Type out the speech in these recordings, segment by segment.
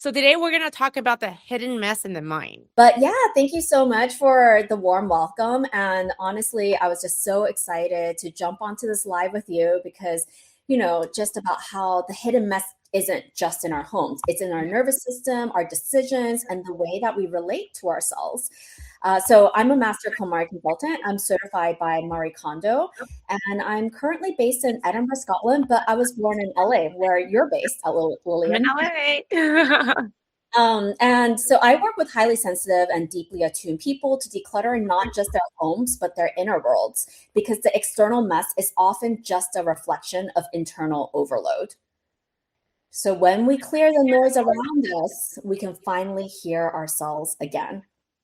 So today we're going to talk about the hidden mess in the mind. But yeah, thank you so much for the warm welcome. And honestly, I was just so excited to jump onto this live with you because, just about how the hidden mess isn't just in our homes, it's in our nervous system, our decisions, and the way that we relate to ourselves. So I'm a master KonMari consultant. I'm certified by Marie Kondo, and I'm currently based in Edinburgh, Scotland, but I was born in LA, where you're based, I'm in Lillian. LA. And so I work with highly sensitive and deeply attuned people to declutter not just their homes, but their inner worlds, because the external mess is often just a reflection of internal overload. So when we clear the noise around us, we can finally hear ourselves again.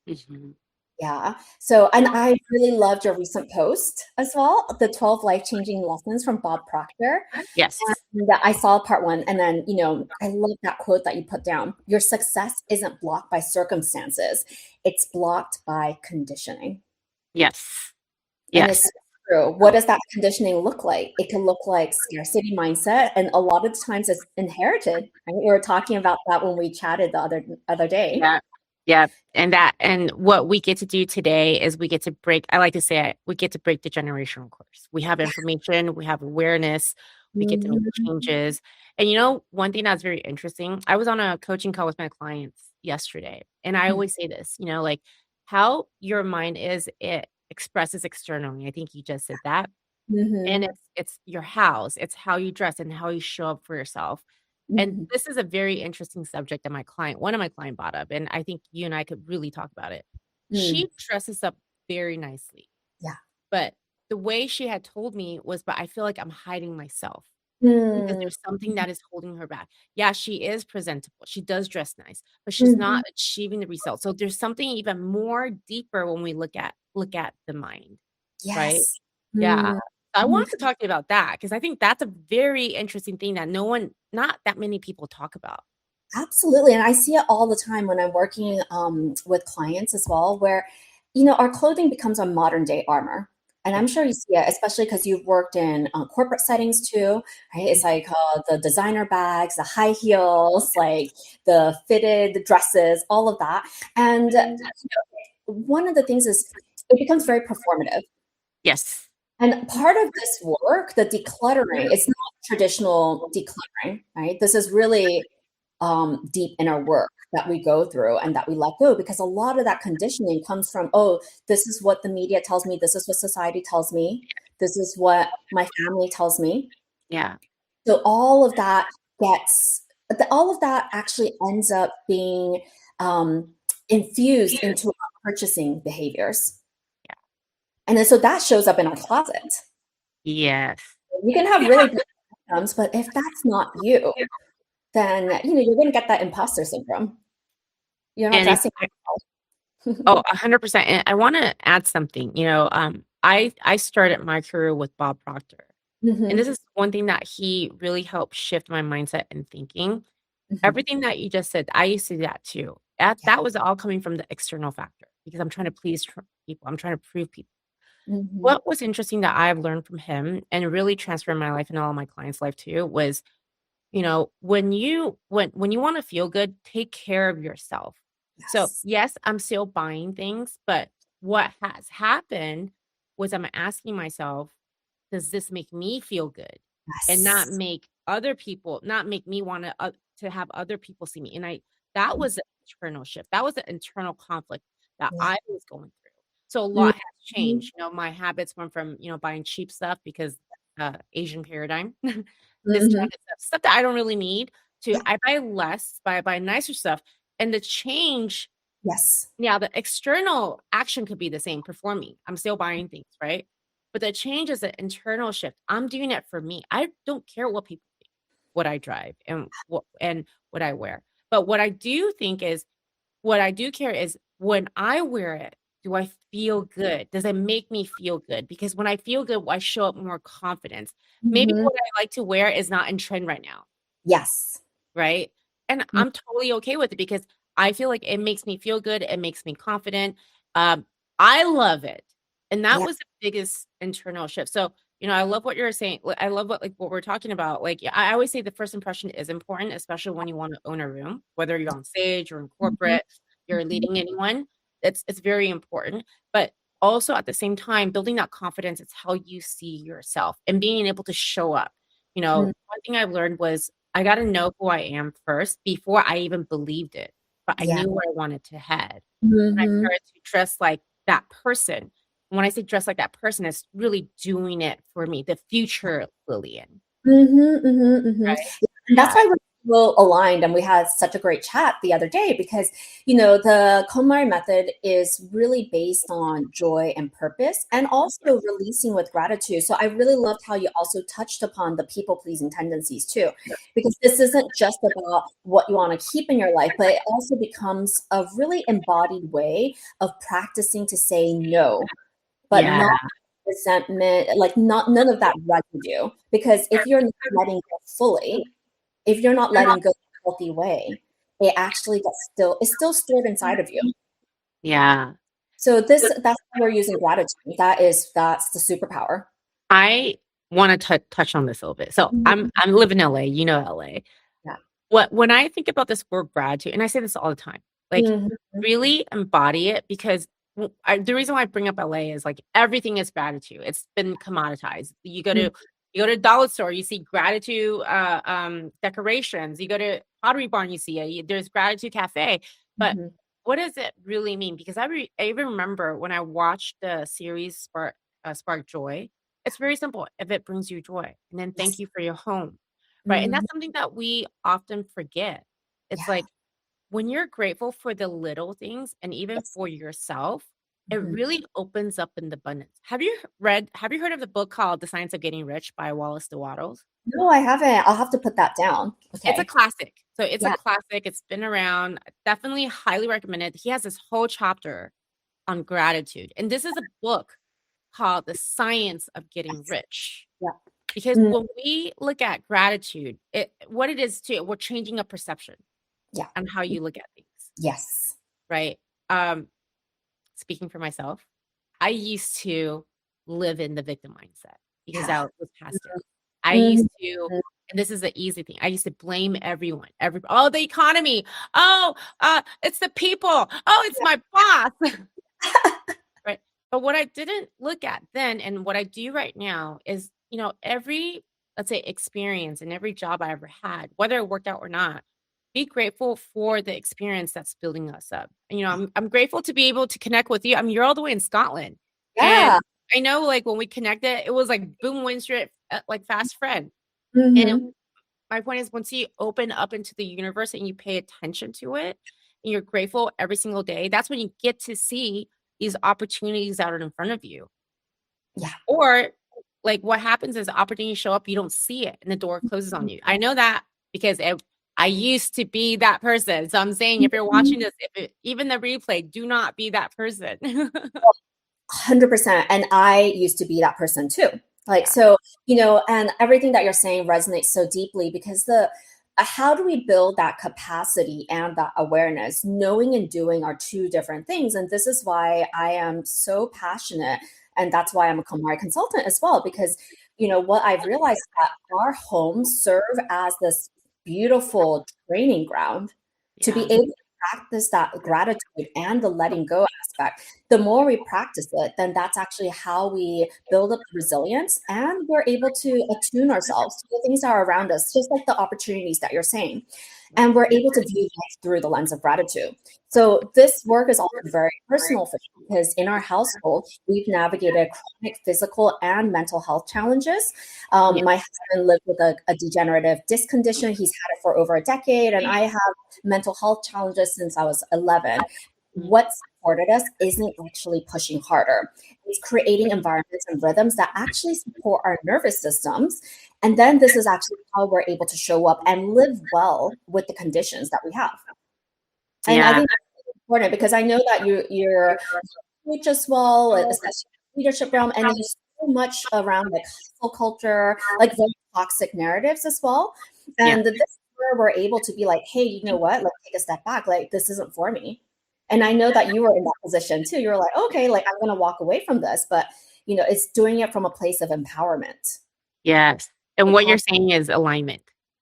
Mhm. Yeah. So, and I really loved your recent post as well, the 12 life-changing lessons from Bob Proctor. Yes. And I saw part one, and then, I love that quote that you put down. Your success isn't blocked by circumstances, it's blocked by conditioning. Yes. And it's Yes. true. What does that conditioning look like? It can look like scarcity mindset, and a lot of the times it's inherited. Right? We were talking about that when we chatted the other day. Yeah. Yeah. And what we get to do today is we get to break, I like to say it, we get to break the generational curse. We have information, we have awareness, we get to make Mhm. changes. And one thing that's very interesting, I was on a coaching call with my clients yesterday, and I always say this, like how your mind is, it expresses externally. I think you just said that. And Mhm. it's your house, it's how you dress and how you show up for yourself. And Mhm. this is a very interesting subject that one of my client brought up, and I think you and I could really talk about it. Mm. She dresses up very nicely, Yeah. but the way she had told me was, "But I feel like I'm hiding myself because Mm. there's something that is holding her back." Yeah, she is presentable. She does dress nice, but she's Mhm. not achieving the results. So there's something even more deeper when we look at the mind, right? Yes. Yeah. Mm. I Mhm. wanted to talk to you about that because I think that's a very interesting thing that not that many people talk about. Absolutely. And I see it all the time when I'm working with clients as well, where, our clothing becomes a modern day armor. And I'm Yeah. sure you see it, especially because you've worked in corporate settings too, right? It's like the designer bags, the high heels, like the fitted dresses, all of that. And one of the things is it becomes very performative. Yes. And part of this work, the decluttering, it's not traditional decluttering, right? This is really deep inner work that we go through and that we let go because a lot of that conditioning comes from, oh, this is what the media tells me, this is what society tells me, this is what my family tells me. Yeah. So all of that gets, all of that actually ends up being um, infused into our purchasing behaviors. Yeah. And then so that shows up in our closet. Yes. You can have really good outcomes, but if that's not you, then you're going to get that imposter syndrome. You're not And dressing it's well. 100%. And I wanna add something, I started my career with Bob Proctor, and this Mhm, is one thing that he really helped shift my mindset and thinking. mhm. Everything that you just said, I used to do that too. That was all coming from the external factor because I'm trying to please people. I'm trying to prove people. Mhm. What was interesting that I've learned from him and really transformed my life and all of my clients' life too was, when you wanna feel good, take care of yourself. So, Yes. yes, I'm still buying things, but what has happened was I'm asking myself, "Does this make me feel good?" And Yes. not make me wanna, to have other people see me, and that was an internal shift. That was an internal conflict that Yeah. I was going through. So, a lot has Mhm. changed, my habits went from, buying cheap stuff because, Asian paradigm, Mhm. discounted stuff that I don't really need, to Yeah. I buy less, but I buy nicer stuff, and the change. Yes. Yeah, the external action could be the same, performing. I'm still buying things, right? But the change is an internal shift. I'm doing it for me. I don't care what people think, what I drive, and what I wear. But what I do care is when I wear it, do I feel good? Does it make me feel good? Because when I feel good, I show up more confidence. Maybe Mhm. what I like to wear is not in trend right now, Yes. right? And Mm. I'm totally okay with it because I feel like it makes me feel good, it makes me confident. Um, I love it. And that Yeah. was the biggest internal shift. So I love what you're saying. I love what we're talking about. Like, yeah, I always say the first impression is important, especially when you want to own a room, whether you're on stage or in Mhm, corporate, you're mhm. leading anyone. It's very important. But also at the same time, building that confidence, it's how you see yourself and being able to show up. Mm, One thing I've learned was I got to know who I am first before I even believed it. But I yeah. knew where I wanted to head. And I Mhm, started to dress like that person. When I say dress like that person, it's really doing it for me, the future Lillian, mhm, mhm, mhm. right? And that's Yeah, why we're so aligned, and we had such a great chat the other day because, the KonMari method is really based on joy and purpose and yeah, also releasing with gratitude. So I really loved how you also touched upon the people-pleasing tendencies too, because this isn't just about what you want to keep in your life, but it also becomes a really embodied way of practicing to say no, but yeah, not resentment, like not none of that residue. Because if you're not letting go fully, if you're not letting go in a healthy way, it actually gets still it's still stored inside of you. yeah. So that's why we're using gratitude. That's the superpower. I wanna touch on this a little bit. So Mhm. I'm live in LA, LA. Yeah. When I think about this word gratitude, and I say this all the time, like, Mhm. really embody it because the reason why I bring up LA is, like, everything is gratitude. It's been commoditized. Mhm. You go to a dollar store, you see gratitude, decorations. You go to Pottery Barn, you see it. There's Gratitude Cafe. But Mhm. what does it really mean? Because I even remember when I watched the series Spark Joy, it's very simple. If it brings you joy, and then thank Yes. you for your home. Right, and Mhm. that's something that we often forget. It's Yeah. like, when you're grateful for the little things and even Yes. for yourself, it Mhm. really opens up in abundance. Have you heard of the book called The Science of Getting Rich by Wallace DeWattles? No, I haven't. I'll have to put that down. It's a Okay. classic. So it's a Yeah. classic, it's been around, definitely highly recommended. He has this whole chapter on gratitude, and this is a book called The Science of Getting Yes. Rich. Yeah. Because Mm. when we look at gratitude, what it is too, we're changing a perception Yeah. on how you look at things, Yes. right? Um, Speaking for myself, I used to live in the victim mindset because I Yeah. was past it. I Mhm. used to, and this is the easy thing. I used to blame everyone, oh, the economy. Oh, it's the people. Oh, it's my boss. Right. But what I didn't look at then and what I do right now is, every, let's say, experience and every job I ever had, whether it worked out or not, be grateful for the experience that's building us up. I'm grateful to be able to connect with you. I mean, you're all the way in Scotland. And Yeah. I know, like, when we connected, it was like boom, win straight, like fast friend. And Mhm. my point is, once you open up into the universe and you pay attention to it, and you're grateful every single day, that's when you get to see these opportunities that are in front of you. Yeah. Or, like, what happens is opportunities show up, you don't see it, and the door closes on you. I know that because I used to be that person. So I'm saying, if you're watching Mhm. this, even the replay, do not be that person. 100%. And I used to be that person too. Like, Yeah. so, and everything that you're saying resonates so deeply because how do we build that capacity and that awareness? Knowing and doing are two different things. And this is why I am so passionate. And that's why I'm a KonMari consultant as well, because, what I've realized is that our homes serve as this beautiful training ground to be Yeah. able to practice that gratitude and the letting go aspect. The more we practice it, then that's actually how we build up resilience and we're able to attune ourselves to the things that are around us, just like the opportunities that you're saying. And we're able to view life through the lens of gratitude. So this work is also very personal for me because in our household, we've navigated chronic physical and mental health challenges. Yeah. My husband lived with a degenerative disc condition. He's had it for over a decade, and I have mental health challenges since I was 11. Mhm. What supported us isn't actually pushing harder. It's creating environments and rhythms that actually support our nervous systems. And then this is actually how we're able to show up and live well with the conditions that we have. And I Yeah. think that's important because I know that you're a coach as well, especially in the leadership realm, and there's so much around like hustle culture, like very toxic narratives as well. Yeah. And this is where we're able to be like, hey, you know what? Let's take a step back. Like this isn't for me. And I know that you were in that position too. You were like, okay, like I'm gonna walk away from this, but it's doing it from a place of empowerment. Yes. And It what you're comes, saying is alignment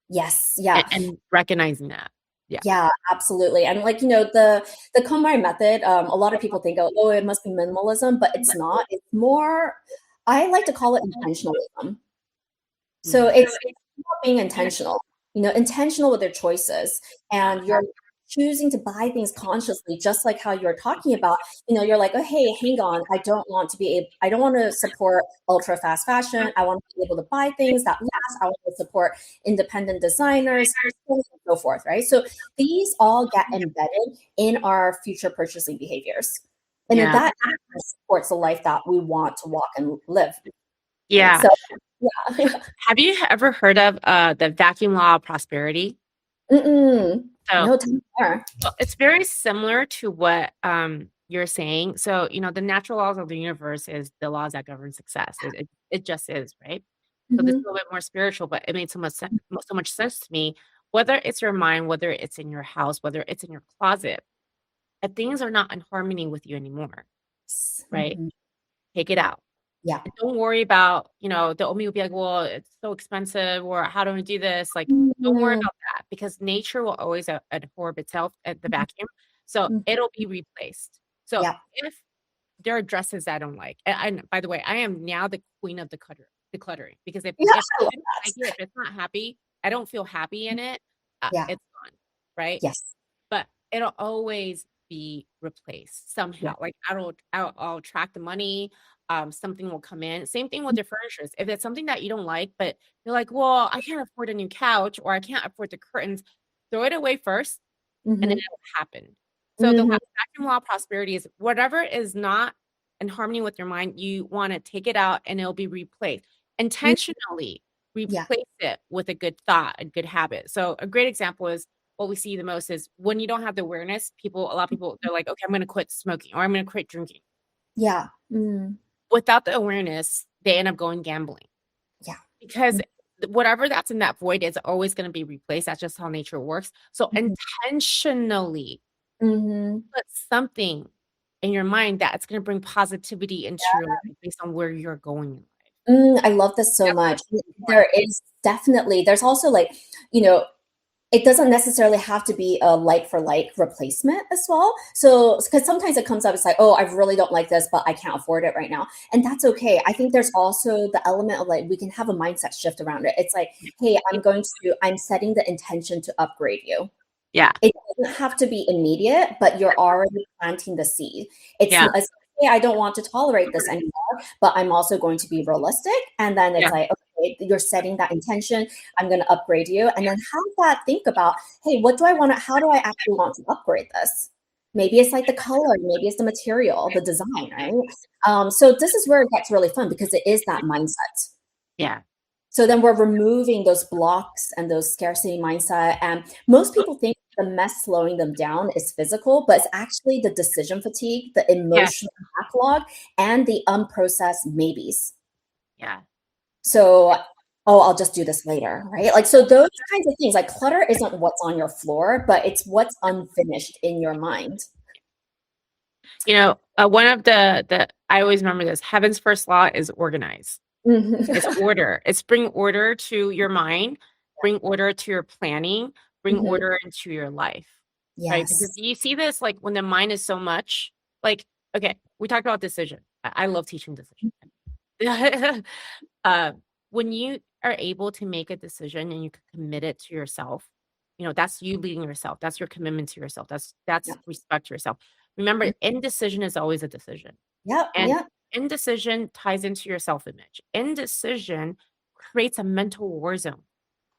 yes, yeah. and recognizing that. Yeah. Yeah, absolutely. And like, the KonMari method, a lot of people think, oh, it must be minimalism, but it's not. It's more, I like to call it intentionalism. So Mhm. it's about being intentional, intentional with their choices. And you're choosing to buy things consciously, just like how you're talking about, you're like, oh, hey, hang on. I don't want to support ultra fast fashion. I want to be able to buy things that last. I want to support independent designers, so on and so forth, right? So these all get embedded in our future purchasing behaviors. And then Yeah. that supports the life that we want to walk and live, right? Yeah. So, yeah. Have you ever heard of the vacuum law of prosperity? Mm-mm. So No, tell me more. it's very similar to what you're saying. So, the natural laws of the universe is the laws that govern success. It just is, right? So this is a Mhm. little bit more spiritual, but it made so much sense to me. Whether it's your mind, whether it's in your house, whether it's in your closet, if things are not in harmony with you anymore, right? Mhm. Take it out. Yeah. Don't worry about, the Omi will be like, well, it's so expensive, or how do we do this? Like, don't worry Mhm. about that because nature will always absorb itself at the vacuum. So Mhm. it'll be replaced. So Yeah. if there are dresses I don't like, and by the way, I am now the queen of decluttering because Yeah, if I love I don't like that. it, if it's not happy, I don't feel happy in it, Yeah. it's gone, right? Yes. But it'll always be replaced Yeah. somehow. Like I'll track the money. Something will come in. Same thing with Mhm. your furnitures. If it's something that you don't like, but you're like, well, I can't afford a new couch or I can't afford the curtains, throw it away first and then Mhm. it'll happen. So the Mhm. vacuum law of prosperity is whatever is not in harmony with your mind, you want to take it out and it'll be replaced. Mhm. Intentionally Yeah. replace it with a good thought, a good habit. So a great example is what we see the most is when you don't have the awareness, a lot of people, they're like, okay, I'm going to quit smoking or I'm going to quit drinking. Yeah. Mm. Without the awareness, they end up going gambling Yeah. because whatever that's in that void is always going to be replaced. That's just how nature works. So Mhm. intentionally Mhm. put something in your mind that's going to bring positivity into your life based on where you're going in life. I love this so That's much. what's important. There's also like, you know, it doesn't necessarily have to be a like for like replacement as well. So, because sometimes it comes up, it's like, oh, I really don't like this, but I can't afford it right now. And that's okay. I think there's also the element of like, we can have a mindset shift around it. It's like, hey, I'm setting the intention to upgrade you. Yeah. It doesn't have to be immediate, but you're already planting the seed. Yeah. It's hey, I don't want to tolerate this anymore, but I'm also going to be realistic. And then it's Yeah. like, okay, you're setting that intention. I'm going to upgrade you. And then have that think about, hey, how do I actually want to upgrade this? Maybe it's like the color, maybe it's the material, the design, right? So this is where it gets really fun because it is that mindset. Yeah. So then we're removing those blocks and those scarcity mindset. And most people think the mess slowing them down is physical, but it's actually the decision fatigue, the Yeah. emotional backlog, and the unprocessed maybes. Yeah. So, oh, I'll just do this later, right? Like, so those kinds of things, like clutter isn't what's on your floor, but it's what's unfinished in your mind. One of the I always remember this. Heaven's first law is organize. Mhm. It's order. It's bring order to your mind, bring order to your planning, bring Mhm. order into your life, right? Because Yes. you see this like when the mind is so much like, okay, we talked about decision. I love teaching decision. uh, when you are able to make a decision and you can commit it to yourself, that's you leading yourself. That's your commitment to yourself. That's Yep. respect to yourself. Remember, indecision is always a decision. Yep. And Yep. indecision ties into your self-image. Indecision creates a mental war zone.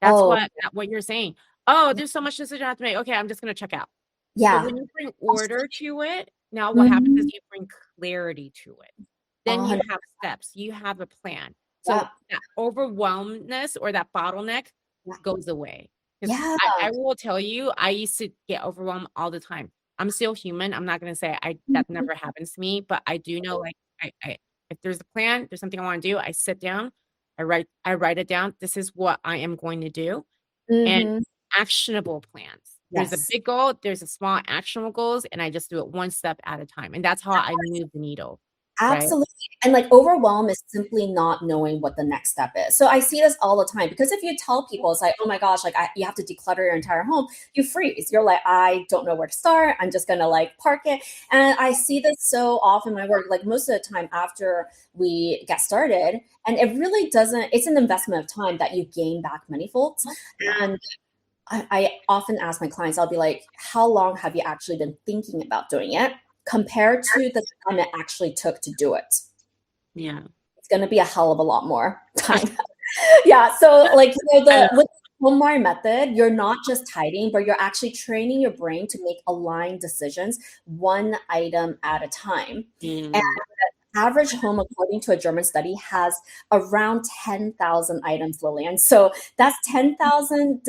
That's Oh, what you're saying. Oh, there's so much decision I have to make. Okay, I'm just gonna check out. But yeah. when you bring order to it, now what happens is Mhm. you bring clarity to it. Then you 100. have steps, you have a plan. So Yep. that overwhelmness or that bottleneck Yeah. goes away. Because Yeah. I will tell you, I used to get overwhelmed all the time. I'm still human. I'm not gonna say that Mhm. never happens to me, but I do know like I if there's a plan, there's something I want to do, I sit down, I write it down. This is what I am going to do and Mhm. actionable plans. There's a Yes. big goal, there's a small actionable goals, and I just do it one step at a time. And that's how I move the needle. right? Absolutely. And like overwhelm is simply not knowing what the next step is. So I see this all the time because if you tell people, it's like, oh my gosh, like you have to declutter your entire home, you freeze. You're like, I don't know where to start. I'm just going to like park it. And I see this so often in my work, like most of the time after we get started. And it really doesn't, it's an investment of time that you gain back manyfold. And I often ask my clients, I'll be like, how long have you actually been thinking about doing it compared to the time it actually took to do it? Yeah. It's going to be a hell of a lot more time. Yeah. So like, with the HomeWire method, you're not just tidying, but you're actually training your brain to make aligned decisions one item at a time. And Mm. average home, according to a German study, has around 10,000 items, Lillian. So that's 10,000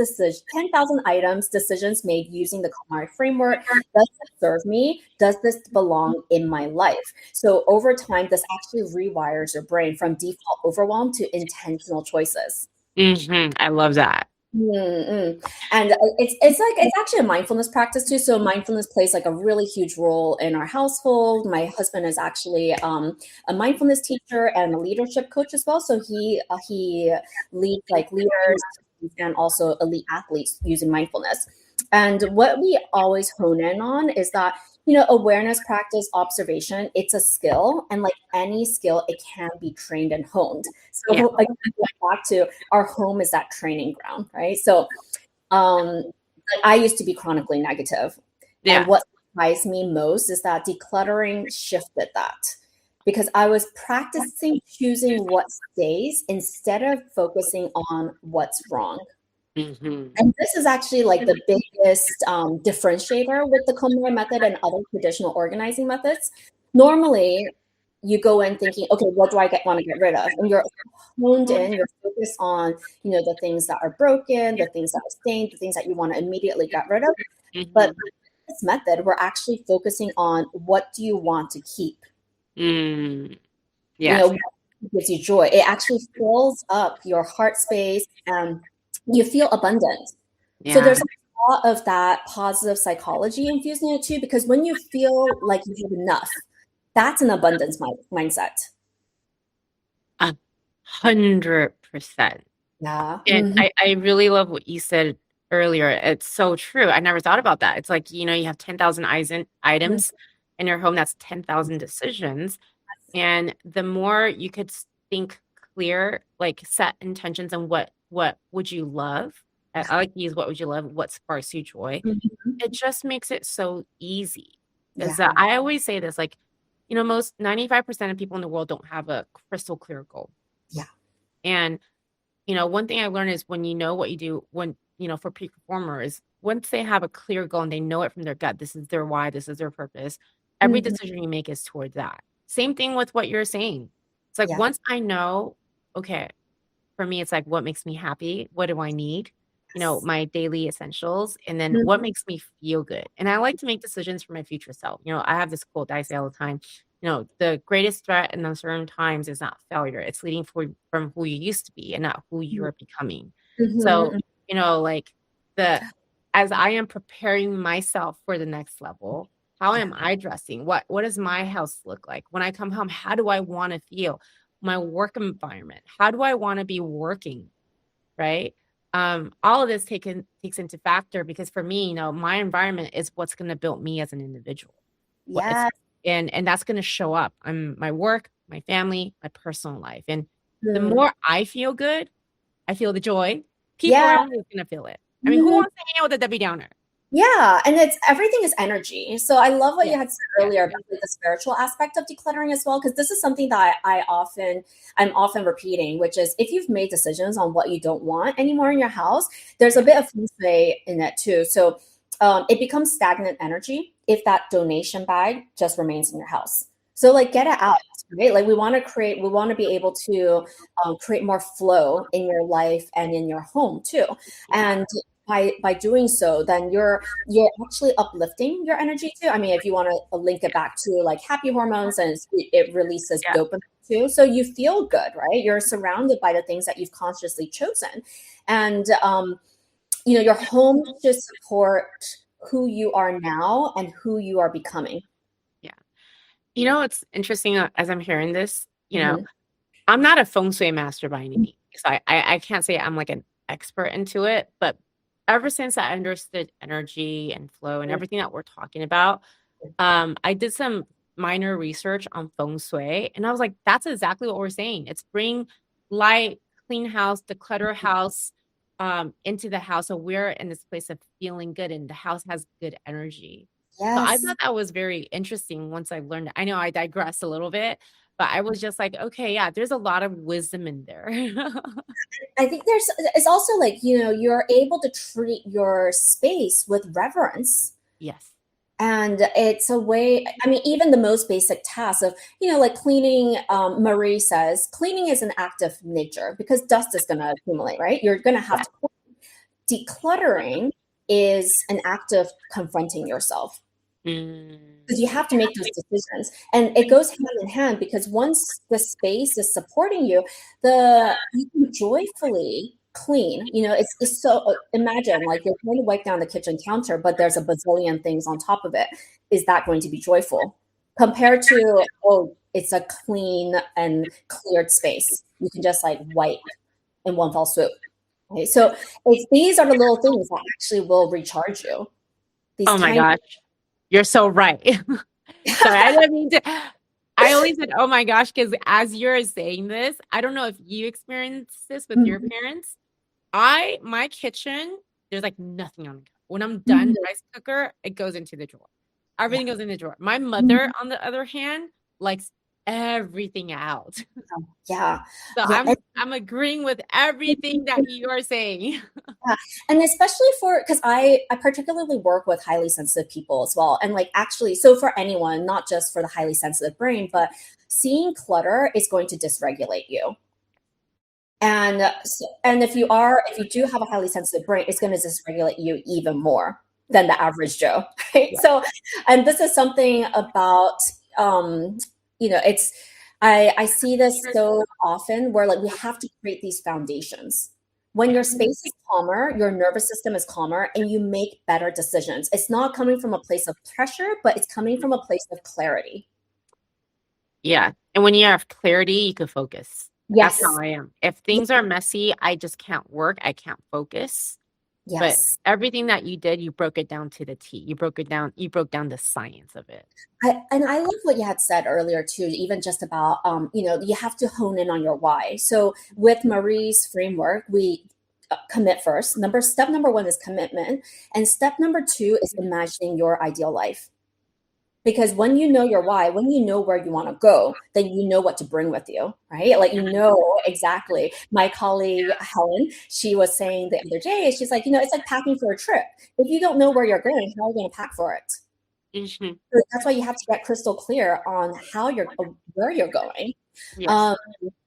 items, decisions made using the KonMari framework. Does this serve me? Does this belong in my life? So over time, this actually rewires your brain from default overwhelm to intentional choices. I love that. Mm-mm. And it's actually a mindfulness practice too. So mindfulness plays like a really huge role in our household. My husband is actually a mindfulness teacher and a leadership coach as well. So he leads like leaders and also elite athletes using mindfulness. And what we always hone in on is that awareness, practice, observation, it's a skill, and like any skill, it can be trained and honed. Yeah. So again, back to our home is that training ground, right? So um I used to be chronically negative, and Yeah. what surprised me most is that decluttering shifted that, because I was practicing choosing what stays instead of focusing on what's wrong. hmm And this is actually like the biggest differentiator with the KonMari method and other traditional organizing methods. Normally, you go in thinking, okay, what do I want to get rid of? And you're honed in, you're focused on, the things that are broken, the things that are stained, the things that you want to immediately get rid of. But hmm this method, we're actually focusing on what do you want to keep? Mm. Yes. What gives you joy? It actually fills up your heart space and you feel abundant. So Yeah. there's a lot of that positive psychology infused in it too, because when you feel like you have enough, that's an abundance mindset. 100%. Yeah. And I really love what you said earlier. It's so true. I never thought about that. It's like, you have 10,000 Mhm. items in your home. That's 10,000 decisions. And the more you could think clear, like set intentions on what would you love? I like to use what would you love? What sparks you joy? Mhm. It just makes it so easy. Is Yeah. that I always say this, like, most 95% of people in the world don't have a crystal clear goal. Yeah. And one thing I learned is when you know what you do, when, for peak performers, once they have a clear goal and they know it from their gut, this is their why, this is their purpose, every Mhm. decision you make is towards that. Same thing with what you're saying. It's like Yeah. once I know, okay, for me, it's like what makes me happy? What do I need? Yes. My daily essentials, and then Mhm. what makes me feel good. And I like to make decisions for my future self. I have this quote that I say all the time. The greatest threat in uncertain times is not failure. It's leading from who you used to be and not who you're becoming. So, Mhm. like the as I am preparing myself for the next level, how Yeah. am I dressing? What does my house look like? When I come home, how do I want to feel? My work environment. How do I want to be working? Right. All of this takes into factor because for me, my environment is what's going to build me as an individual. What it's Yes. and that's going to show up on my work, my family, my personal life. And the Mm. more I feel good, I feel the joy. People Yeah. around me are going to feel it. I mean, who Mhm. wants to hang out with a Debbie Downer? Yeah, and it's everything is energy. So I love what Yeah. you had said Yeah. earlier about the spiritual aspect of decluttering as well, because this is something that I'm often repeating, which is if you've made decisions on what you don't want anymore in your house, there's a Yeah. bit of feng shui in it too. So it becomes stagnant energy if that donation bag just remains in your house. So like get it out, right? Like we want to be able to create more flow in your life and in your home too. Yeah. And by doing so, then you're actually uplifting your energy too. I mean, if you want to link it back to like happy hormones, and it releases Yeah. dopamine too, so you feel good, right? You're surrounded by the things that you've consciously chosen, and your home should support who you are now and who you are becoming. Yeah. It's interesting as I'm hearing this, Mhm. I'm not a feng shui master by any means. So I can't say I'm like an expert into it, but ever since I understood energy and flow and everything that we're talking about, I did some minor research on feng shui, and I was like, that's exactly what we're saying. It's bring light, clean house, declutter house, into the house. So we're in this place of feeling good, and the house has good energy. So I Yes. thought that was very interesting once I learned it. I know I digress a little bit, but I was just like, okay, yeah, there's a lot of wisdom in there. I think it's also like, you're able to treat your space with reverence. Yes. And it's a way, I mean, even the most basic tasks of, like cleaning, Marie says, cleaning is an act of nature because dust is going to accumulate, right? You're going to have Yeah. to. Decluttering is an act of confronting yourself because you Mm. have to make those decisions, and it goes hand in hand because once the space is supporting you, the you can joyfully clean. It's so, imagine like you're going to wipe down the kitchen counter, but there's a bazillion things on top of it. Is that going to be joyful compared to, oh, it's a clean and cleared space, you can just like wipe in one fell swoop? Okay, so these are the little things that actually will recharge you. These Oh my tiny. gosh. You're so right. Sorry, I didn't mean to. I only said, "Oh my gosh," because as you're saying this, I don't know if you experienced this with your Mhm, parents. My kitchen, there's like nothing on the counter. When I'm done, mhm, the rice cooker, it goes into the drawer. yeah, Everything goes in the drawer. My mother, mhm, on the other hand, likes everything out. yeah, So yeah, I'm agreeing with everything that you are saying. yeah, and especially for because I particularly work with highly sensitive people as well, and like actually, so for anyone, not just for the highly sensitive brain, but seeing clutter is going to dysregulate you. And if you do have a highly sensitive brain, it's going to dysregulate you even more than the average Joe, right? Yeah. So, and this is something about, um, it's, I see this so often where like we have to create these foundations. When your space is calmer, your nervous system is calmer, and you make better decisions. It's not coming from a place of pressure, but it's coming from a place of clarity. Yeah. And when you have clarity, you can focus. That's how Yes. I am. If Ye- things are messy, I just can't work. I can't focus. But Yes. everything that you did, you broke it down to the T. You broke down the science of it. And I love what you had said earlier too, even just about, you have to hone in on your why. So with Marie's framework, we commit first. Step number one is commitment, and step number two is imagining your ideal life. Because when you know your why, when you know where you want to go, then you know what to bring with you, right? Like, exactly. My colleague Helen, she was saying the other day, she's like, it's like packing for a trip. If you don't know where you're going, how are you going to pack for it? Mhm. So that's why you have to get crystal clear on where you're going. Yes. Um,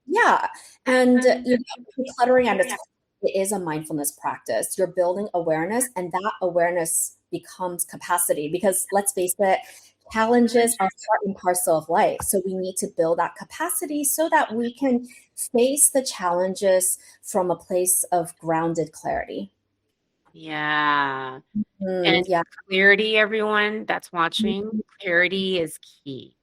yeah, and decluttering at its core, it is a mindfulness practice. You're building awareness, and that awareness becomes capacity. Because let's face it, challenges are part and parcel of life. So we need to build that capacity so that we can face the challenges from a place of grounded clarity. Yeah. And Yeah. clarity, everyone that's watching, clarity is key.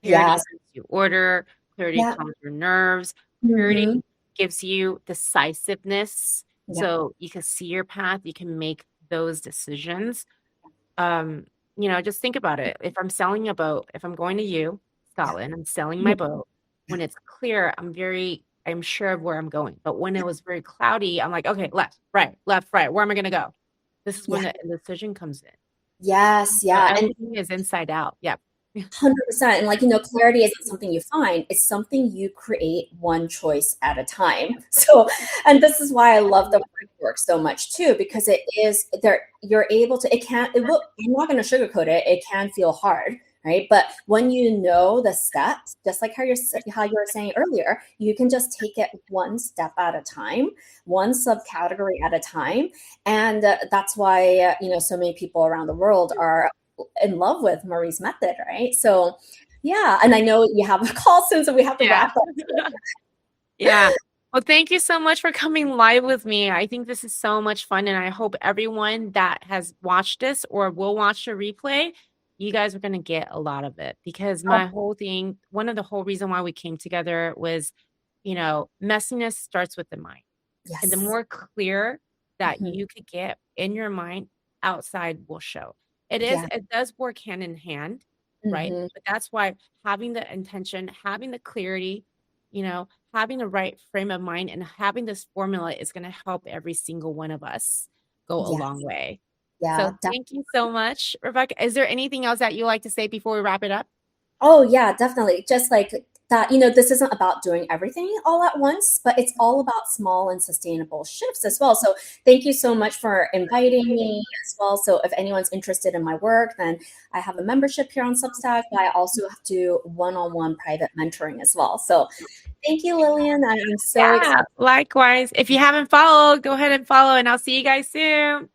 Clarity Yes. gives you order, clarity Yeah. calms your nerves, clarity Hmm. gives you decisiveness. Yeah. So you can see your path, you can make those decisions. Just think about it. If I'm selling a boat, if I'm going to Yeah. Scotland, I'm selling my boat. When it's clear, I'm sure of where I'm going. But when it was very cloudy, I'm like, okay, left, right. Where am I going to go? This is when Yeah. the decision comes in. Yes. So Yeah. And everything is inside out. Yeah. 100%. And like, clarity isn't something you find, it's something you create one choice at a time. So, and this is why I love the work so much too, because it is there, you're able to, it will, I'm not going to sugarcoat it. It can feel hard, right? But when you know the steps, just like how you were saying earlier, you can just take it one step at a time, one subcategory at a time. And that's why, so many people around the world are in love with Marie's method, right? So, yeah, and I know you have a call soon, so we have to Yeah. wrap up. Yeah. Well, thank you so much for coming live with me. I think this is so much fun, and I hope everyone that has watched this or will watch the replay, you guys are going to get a lot of it, because Oh, my whole thing, one of the whole reason why we came together was, messiness starts with the mind. And the yes. more clear that Mhm. you could get in your mind, outside will show. Yeah. It does work hand in hand, right? Mhm. But that's why having the intention, having the clarity, having the right frame of mind, and having this formula is going to help every single one of us go a Yeah. long way. Yeah. So thank you so much, Rebecca. Is there anything else that you like to say before we wrap it up? Oh, yeah, definitely. Just like that, this isn't about doing everything all at once, but it's all about small and sustainable shifts as well. So, thank you so much for inviting me as well. So, if anyone's interested in my work, then I have a membership here on Substack, but I also do one-on-one private mentoring as well. So, thank you, Lillian. I'm so Yeah, excited. likewise. If you haven't followed, go ahead and follow, and I'll see you guys soon.